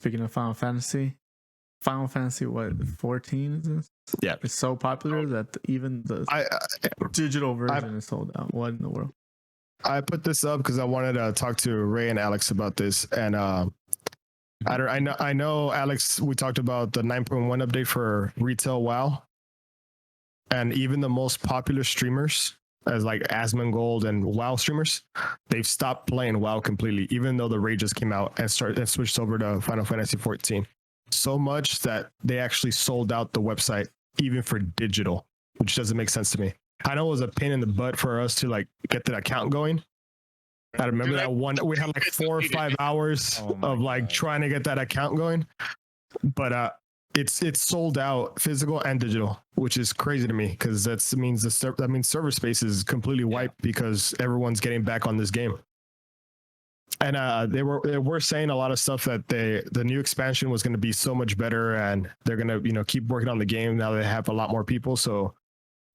speaking of Final Fantasy, what 14 is this? Yeah, it's so popular that even the digital version is sold out. What in the world? I put this up because I wanted to talk to Ray and Alex about this, and I know Alex. We talked about the 9.1 update for retail WoW, and even the most popular streamers, as like Asmongold and WoW streamers, they've stopped playing WoW completely, even though the raid just came out and switched over to Final Fantasy 14. So much that they actually sold out the website even for digital, which doesn't make sense to me. I know it was a pain in the butt for us to like get the account going. I remember that one. We had like 4 or 5 hours of like trying to get that account going, but it's sold out, physical and digital, which is crazy to me because that means server space is completely wiped because everyone's getting back on this game. And they were saying a lot of stuff that the new expansion was going to be so much better, and they're going to keep working on the game now they have a lot more people. So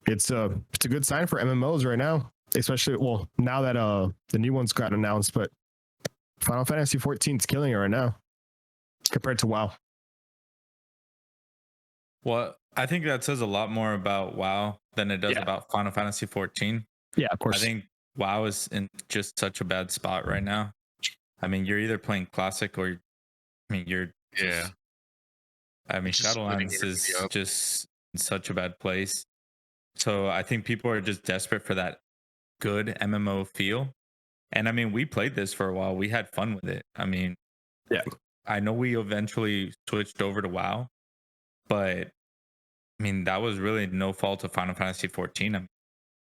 it's a good sign for MMOs right now, especially now that the new ones got announced. But Final Fantasy 14 is killing it right now compared to WoW. Well, I think that says a lot more about WoW than it does about Final Fantasy 14. Yeah, of course. I think WoW is in just such a bad spot right now. I mean, you're either playing classic or, you're Shadowlands is just in such a bad place. So I think people are just desperate for that good MMO feel. And I mean, we played this for a while. We had fun with it. I mean, I know we eventually switched over to WoW, but I mean, that was really no fault of Final Fantasy 14.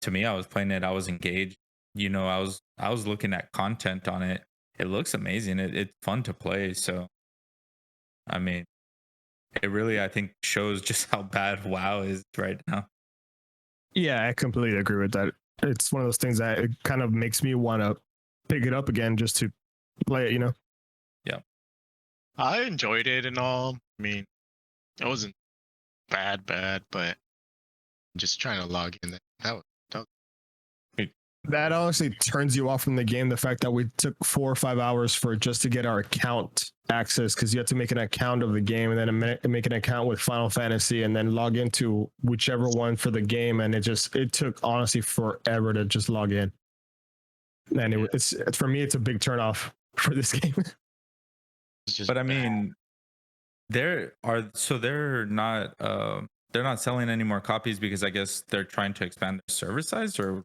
To me, I was playing it. I was engaged. I was looking at content on it. It looks amazing. It's fun to play. So, I mean, it really, I think, shows just how bad WoW is right now. Yeah, I completely agree with that. It's one of those things that it kind of makes me want to pick it up again just to play it, Yeah. I enjoyed it and all. I mean, it wasn't bad, but just trying to log in. That honestly turns you off from the game. The fact that we took 4 or 5 hours just to get our account access, because you have to make an account of the game and then make an account with Final Fantasy and then log into whichever one for the game. And it took honestly forever to just log in. And it's for me, it's a big turn off for this game. But I mean, they're not selling any more copies because I guess they're trying to expand their server size, or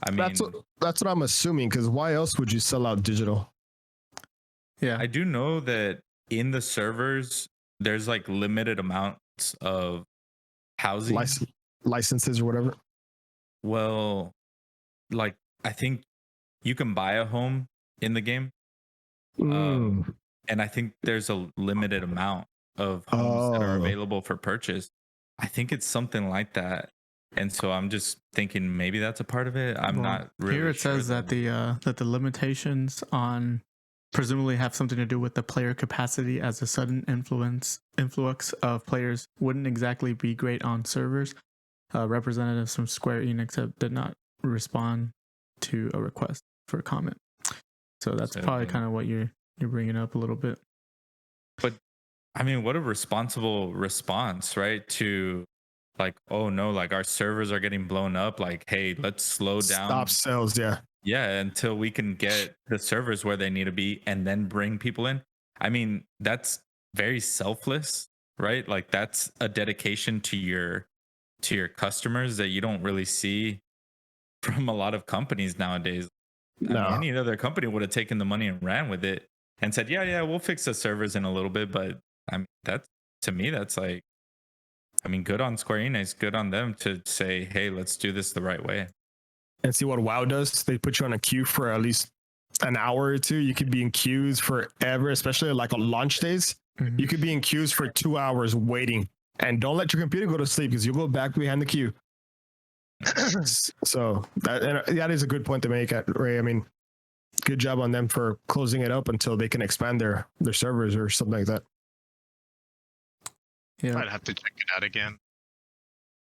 I mean, that's what I'm assuming, because why else would you sell out digital? Yeah, I do know that in the servers there's like limited amounts of housing licenses or whatever. Well, like I think you can buy a home in the game, and I think there's a limited amount of homes that are available for purchase. I think it's something like that. And so I'm just thinking maybe that's a part of it. I'm not really here. It sure says that the limitations on presumably have something to do with the player capacity, as a sudden influx of players wouldn't exactly be great on servers. Representatives from Square Enix did not respond to a request for a comment. So that's probably kind of what you're bringing up a little bit. But I mean, what a responsible response, right? To like, oh no, like our servers are getting blown up. Like, hey, let's slow down. Stop sales, yeah, until we can get the servers where they need to be and then bring people in. I mean, that's very selfless, right? Like that's a dedication to your customers that you don't really see from a lot of companies nowadays. No. I mean, any other company would have taken the money and ran with it and said, yeah, we'll fix the servers in a little bit. But I mean, to me, that's like, I mean, good on Square Enix, good on them to say, hey, let's do this the right way. And see what WoW does. They put you on a queue for at least an hour or two. You could be in queues forever, especially like on launch days. Mm-hmm. You could be in queues for 2 hours waiting. And don't let your computer go to sleep because you'll go back behind the queue. So that is a good point to make, Ray. I mean, good job on them for closing it up until they can expand their servers or something like that. Yeah, I'd have to check it out again.